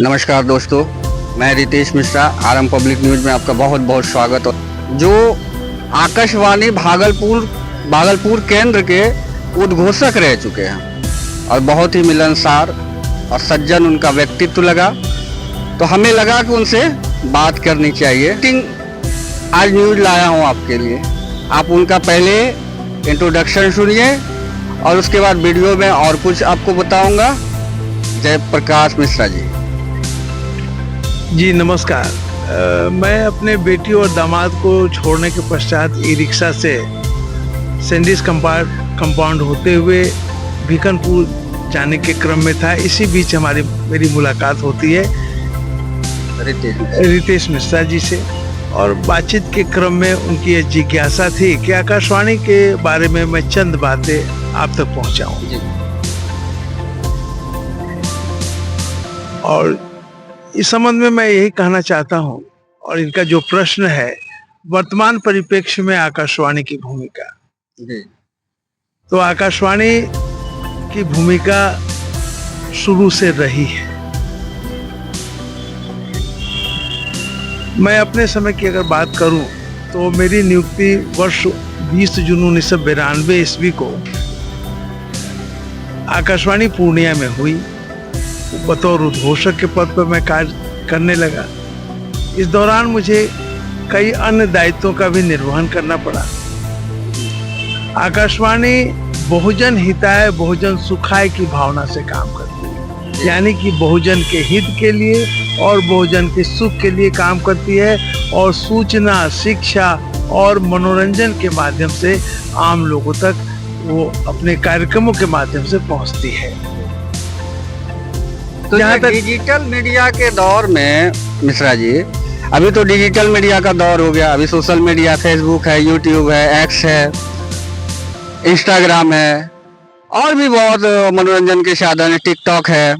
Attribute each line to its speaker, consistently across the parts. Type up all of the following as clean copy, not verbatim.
Speaker 1: नमस्कार दोस्तों, मैं Ritesh Mishra. RM public news में आपका बहुत बहुत स्वागत है। जो आकाशवाणी भागलपुर केंद्र के उद्घोषक रह चुके हैं और बहुत ही मिलनसार और सज्जन उनका व्यक्तित्व लगा, तो हमें लगा कि उनसे बात करनी चाहिए। आज न्यूज़ लाया हूँ आपके लिए। आप उनका पहले इंट्रोडक्शन सुनिए और उसके बाद वीडियो में और कुछ आपको बताऊंगा। जय प्रकाश मिश्रा जी।
Speaker 2: जी नमस्कार। मैं अपने बेटी और दामाद को छोड़ने के पश्चात ई रिक्शा से सैंडिस कंपाउंड होते हुए भिकनपुर जाने के क्रम में था। इसी बीच मेरी मुलाकात होती है रितेश मिश्रा जी से, और बातचीत के क्रम में उनकी ये जिज्ञासा थी कि आकाशवाणी के बारे में मैं चंद बातें आप तक पहुंचाऊं। और इस संबंध में मैं यही कहना चाहता हूं, और इनका जो प्रश्न है वर्तमान परिप्रेक्ष्य में आकाशवाणी की भूमिका, तो आकाशवाणी की भूमिका शुरू से रही है। मैं अपने समय की अगर बात करूं तो मेरी नियुक्ति वर्ष 20 जून 1992 ईस्वी को आकाशवाणी पूर्णिया में हुई। बतौर उद्घोषक के पद पर मैं कार्य करने लगा। इस दौरान मुझे कई अन्य दायित्वों का भी निर्वहन करना पड़ा। आकाशवाणी बहुजन हिताय बहुजन सुखाय की भावना से काम करती है, यानी कि बहुजन के हित के लिए और बहुजन के सुख के लिए काम करती है, और सूचना, शिक्षा और मनोरंजन के माध्यम से आम लोगों तक वो अपने कार्यक्रमों के माध्यम से पहुंचती है।
Speaker 1: तो डिजिटल मीडिया के दौर में मिश्रा जी, अभी तो डिजिटल मीडिया का दौर हो गया। अभी सोशल मीडिया, फेसबुक है, यूट्यूब है, एक्स है, इंस्टाग्राम है और भी बहुत मनोरंजन के साधन है, टिकटॉक है।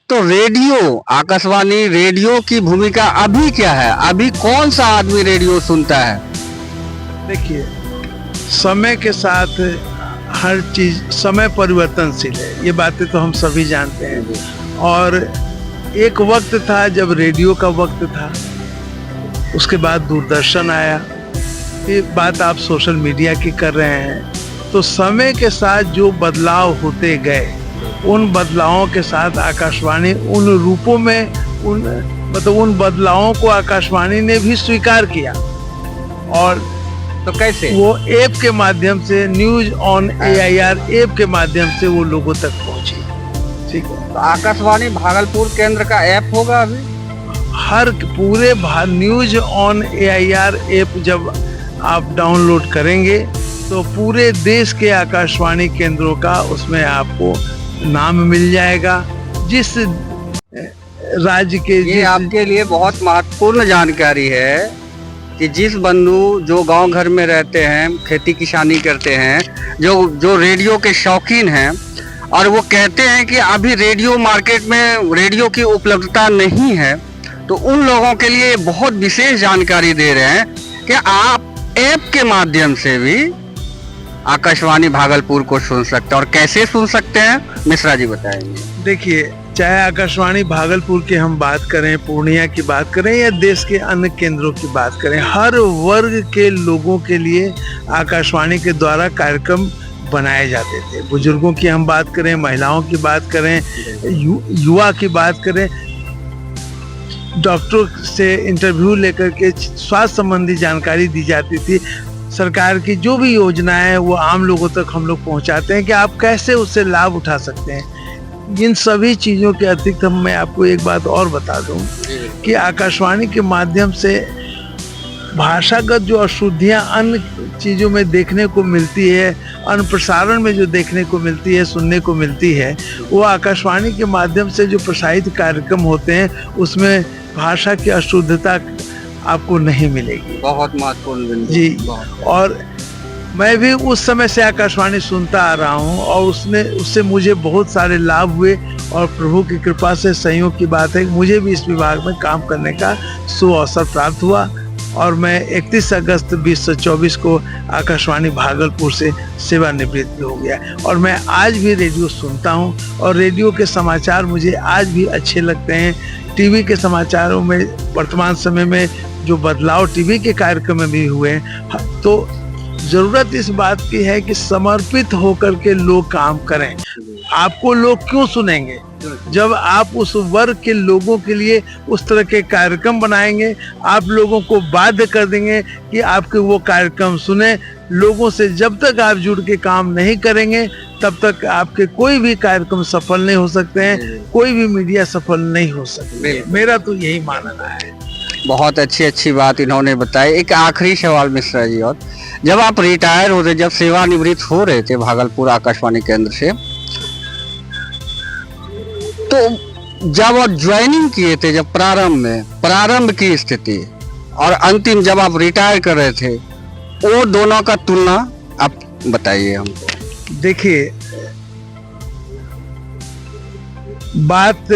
Speaker 1: तो रेडियो, आकाशवाणी रेडियो की भूमिका अभी क्या है? अभी कौन सा आदमी रेडियो सुनता है?
Speaker 2: देखिए, समय के साथ हर चीज समय परिवर्तनशील है, ये बातें तो हम सभी जानते हैं। और एक वक्त था जब रेडियो का वक्त था, उसके बाद दूरदर्शन आया, ये बात आप सोशल मीडिया की कर रहे हैं। तो समय के साथ जो बदलाव होते गए, उन बदलावों के साथ आकाशवाणी उन रूपों में उन बदलावों को आकाशवाणी ने भी स्वीकार किया। और
Speaker 1: तो कैसे?
Speaker 2: वो ऐप के माध्यम से, न्यूज ऑन AIR ऐप के माध्यम से वो लोगों तक पहुंची। ठीक है,
Speaker 1: तो आकाशवाणी भागलपुर केंद्र का ऐप होगा अभी?
Speaker 2: हर पूरे न्यूज ऑन AIR ऐप जब आप डाउनलोड करेंगे तो पूरे देश के आकाशवाणी केंद्रों का उसमें आपको नाम मिल जाएगा। जिस राज्य के,
Speaker 1: ये आपके लिए बहुत महत्वपूर्ण जानकारी है कि जिस बंधु जो गांव घर में रहते हैं, खेती किसानी करते हैं, जो रेडियो के शौकीन हैं, और वो कहते हैं कि अभी रेडियो मार्केट में रेडियो की उपलब्धता नहीं है, तो उन लोगों के लिए बहुत विशेष जानकारी दे रहे हैं कि आप ऐप के माध्यम से भी आकाशवाणी भागलपुर को सुन सकते हैं। और कैसे सुन सकते हैं, मिश्रा जी बताएंगे।
Speaker 2: देखिए, चाहे आकाशवाणी भागलपुर की हम बात करें, पूर्णिया की बात करें, या देश के अन्य केंद्रों की बात करें, हर वर्ग के लोगों के लिए आकाशवाणी के द्वारा कार्यक्रम बनाए जाते थे। बुजुर्गों की हम बात करें, महिलाओं की बात करें, युवा की बात करें, डॉक्टरों से इंटरव्यू लेकर के स्वास्थ्य संबंधी जानकारी दी जाती थी। सरकार की जो भी योजनाएं हैं वो आम लोगों तक हम लोग पहुंचाते हैं कि आप कैसे उससे लाभ उठा सकते हैं। इन सभी चीज़ों के अतिरिक्त मैं आपको एक बात और बता दूं कि आकाशवाणी के माध्यम से भाषागत जो अशुद्धियां अन्य चीज़ों में देखने को मिलती है, अन्य प्रसारण में जो देखने को मिलती है, सुनने को मिलती है, वो आकाशवाणी के माध्यम से जो प्रसारित कार्यक्रम होते हैं उसमें भाषा की अशुद्धता आपको नहीं मिलेगी।
Speaker 1: बहुत महत्वपूर्ण
Speaker 2: जी। और मैं भी उस समय से आकाशवाणी सुनता आ रहा हूँ, और उससे मुझे बहुत सारे लाभ हुए, और प्रभु की कृपा से, संयोग की बात है, मुझे भी इस विभाग में काम करने का सुअवसर प्राप्त हुआ। और मैं 31 अगस्त 2024 को आकाशवाणी भागलपुर से सेवानिवृत्त हो गया। और मैं आज भी रेडियो सुनता हूँ और रेडियो के समाचार मुझे आज भी अच्छे लगते हैं। टीवी के समाचारों में वर्तमान समय में जो बदलाव टीवी के कार्यक्रम में भी हुए हैं, तो जरूरत इस बात की है कि समर्पित होकर के लोग काम करें। आपको लोग क्यों सुनेंगे जब आप उस वर्ग के लोगों के लिए उस तरह के कार्यक्रम बनाएंगे, आप लोगों को बाध्य कर देंगे कि आपके वो कार्यक्रम सुने। लोगों से जब तक आप जुड़ के काम नहीं करेंगे तब तक आपके कोई भी कार्यक्रम सफल नहीं हो सकते हैं, कोई भी मीडिया सफल नहीं हो सकती। मेरा तो यही मानना है।
Speaker 1: बहुत अच्छी बात इन्होंने बताई। एक आखिरी सवाल मिश्रा जी, और जब आप रिटायर हो रहे, जब सेवानिवृत्त हो रहे थे भागलपुर आकाशवाणी केंद्र से, तो जब आप ज्वाइनिंग किए थे, जब प्रारंभ की स्थिति और अंतिम जब आप रिटायर कर रहे थे, वो दोनों का तुलना आप बताइए हमको।
Speaker 2: देखिए, बात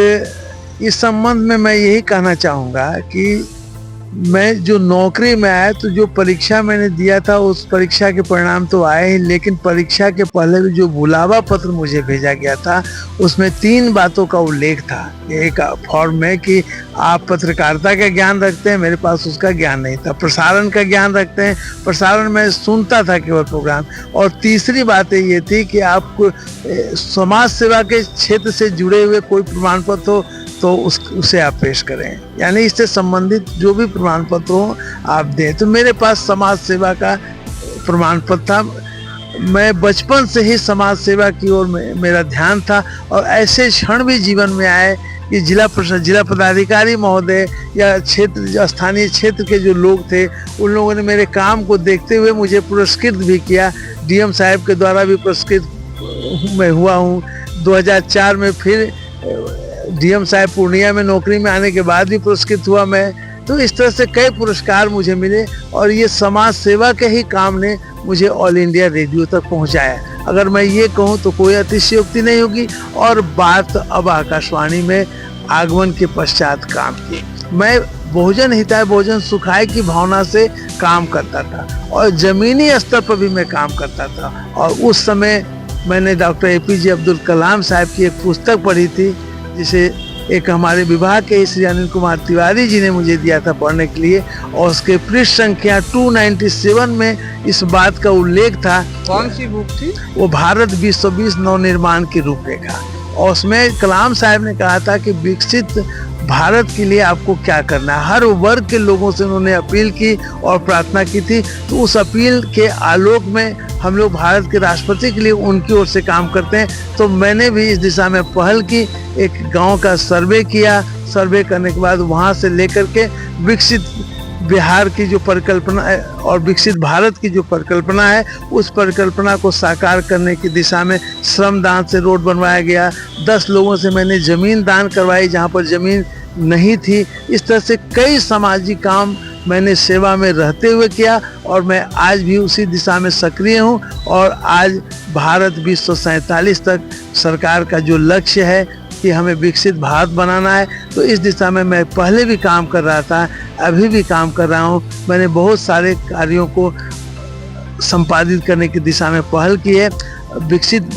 Speaker 2: इस संबंध में मैं यही कहना चाहूँगा कि मैं जो नौकरी में आया, तो जो परीक्षा मैंने दिया था उस परीक्षा के परिणाम तो आए ही, लेकिन परीक्षा के पहले भी जो बुलावा पत्र मुझे भेजा गया था उसमें 3 बातों का उल्लेख था। एक फॉर्म में कि आप पत्रकारिता का ज्ञान रखते हैं, मेरे पास उसका ज्ञान नहीं था। प्रसारण का ज्ञान रखते हैं, प्रसारण में सुनता था केवल प्रोग्राम। और तीसरी बात ये थी कि आपको समाज सेवा के क्षेत्र से जुड़े हुए कोई प्रमाण पत्र हो तो उसे आप पेश करें, यानी इससे संबंधित जो भी प्रमाण पत्र हो आप दें। तो मेरे पास समाज सेवा का प्रमाण पत्र था। मैं बचपन से ही समाज सेवा की ओर मेरा ध्यान था, और ऐसे क्षण भी जीवन में आए कि जिला पदाधिकारी महोदय या स्थानीय क्षेत्र के जो लोग थे, उन लोगों ने मेरे काम को देखते हुए मुझे पुरस्कृत भी किया। डीएम साहब के द्वारा भी पुरस्कृत मैं हुआ हूँ। 2004 में फिर डीएम साहब पूर्णिया में नौकरी में आने के बाद भी पुरस्कृत हुआ मैं। तो इस तरह से कई पुरस्कार मुझे मिले, और ये समाज सेवा के ही काम ने मुझे ऑल इंडिया रेडियो तक पहुंचाया। अगर मैं ये कहूँ तो कोई अतिशयोक्ति नहीं होगी। और बात अब आकाशवाणी में आगमन के पश्चात काम की। मैं बहुजन हिताय बहुजन सुखाय की भावना से काम करता था, और जमीनी स्तर पर भी मैं काम करता था। और उस समय मैंने डॉक्टर APJ अब्दुल कलाम साहब की एक पुस्तक पढ़ी थी, जिसे एक हमारे विभाग के श्री अनिल कुमार तिवारी जी ने मुझे दिया था पढ़ने के लिए, और उसके पृष्ठ संख्या 297 में इस बात का उल्लेख था।
Speaker 1: कौन सी बुक थी? वो
Speaker 2: भारत 2020 नवनिर्माण की रूपरेखा। और उसमें कलाम साहब ने कहा था कि विकसित भारत के लिए आपको क्या करना है। हर वर्ग के लोगों से उन्होंने अपील की और प्रार्थना की थी। तो उस अपील के आलोक में हम लोग भारत के राष्ट्रपति के लिए उनकी ओर से काम करते हैं। तो मैंने भी इस दिशा में पहल की, एक गांव का सर्वे किया। सर्वे करने के बाद वहां से लेकर के विकसित बिहार की जो परिकल्पना है और विकसित भारत की जो परिकल्पना है, उस परिकल्पना को साकार करने की दिशा में श्रम दान से रोड बनवाया गया। 10 लोगों से मैंने जमीन दान करवाई जहां पर जमीन नहीं थी। इस तरह से कई सामाजिक काम मैंने सेवा में रहते हुए किया, और मैं आज भी उसी दिशा में सक्रिय हूं। और आज भारत 2047 तक सरकार का जो लक्ष्य है कि हमें विकसित भारत बनाना है, तो इस दिशा में मैं पहले भी काम कर रहा था, अभी भी काम कर रहा हूं। मैंने बहुत सारे कार्यों को संपादित करने की दिशा में पहल की है। विकसित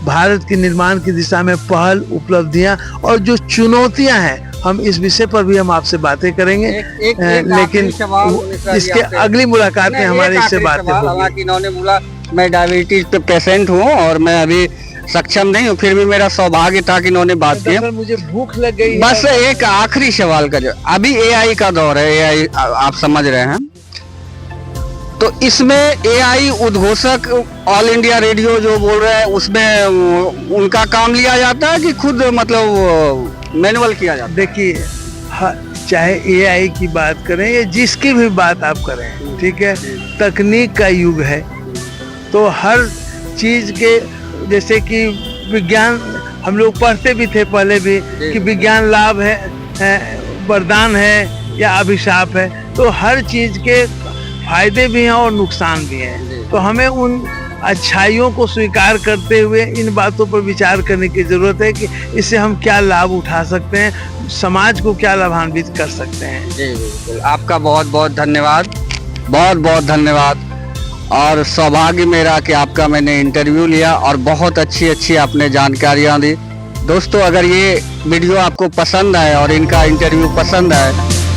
Speaker 2: भारत के निर्माण की दिशा में पहल, उपलब्धियां और जो चुनौतियां हैं, हम इस विषय पर भी हम आपसे बातें करेंगे। लेकिन इसके अगली मुलाकात में हमारी इससे बातें होंगी।
Speaker 1: इन्होंने बोला मैं डायबिटीज पे पेशेंट हूँ और मैं अभी सक्षम नहीं हूँ, फिर भी मेरा सौभाग्य था कि इन्होंने बात की।
Speaker 2: मुझे भूख लग गई।
Speaker 1: बस एक आखिरी सवाल का, जो अभी AI का दौर है, AI आप समझ रहे हैं, तो इसमें AI उद्घोषक ऑल इंडिया रेडियो जो बोल रहे हैं, उसमें उनका काम लिया जाता है कि खुद मतलब मैनुअल किया जाता है?
Speaker 2: देखिए, चाहे AI की बात करें या जिसकी भी बात आप करें, ठीक है, तकनीक का युग है। तो हर चीज के, जैसे कि विज्ञान हम लोग पढ़ते भी थे पहले भी कि विज्ञान लाभ है, वरदान है या अभिशाप है। तो हर चीज के फायदे भी हैं और नुकसान भी हैं। तो हमें उन अच्छाइयों को स्वीकार करते हुए इन बातों पर विचार करने की जरूरत है कि इससे हम क्या लाभ उठा सकते हैं, समाज को क्या लाभान्वित कर सकते हैं।
Speaker 1: जी बिल्कुल, आपका बहुत बहुत धन्यवाद, बहुत बहुत धन्यवाद। और सौभाग्य मेरा कि आपका मैंने इंटरव्यू लिया और बहुत अच्छी अच्छी आपने जानकारियाँ दी। दोस्तों, अगर ये वीडियो आपको पसंद आए और इनका इंटरव्यू पसंद आए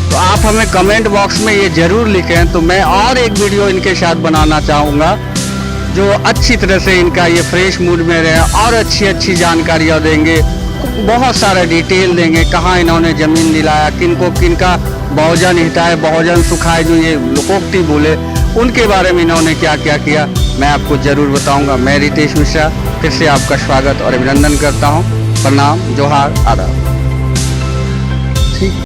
Speaker 1: तो आप हमें कमेंट बॉक्स में ये ज़रूर लिखें, तो मैं और एक वीडियो इनके साथ बनाना चाहूँगा जो अच्छी तरह से इनका ये फ्रेश मूड में रहे और अच्छी अच्छी जानकारियाँ देंगे, बहुत सारा डिटेल देंगे, कहाँ इन्होंने ज़मीन दिलाया, किनको किनका बहुजन हिताय बहुजन सुखाय जो ये लोकोक्ति बोले, उनके बारे में इन्होंने क्या क्या किया मैं आपको ज़रूर बताऊंगा। मैं रितेश मिश्रा फिर से आपका स्वागत और अभिनंदन करता हूं। प्रणाम, जोहार, आदाब।
Speaker 2: ठीक।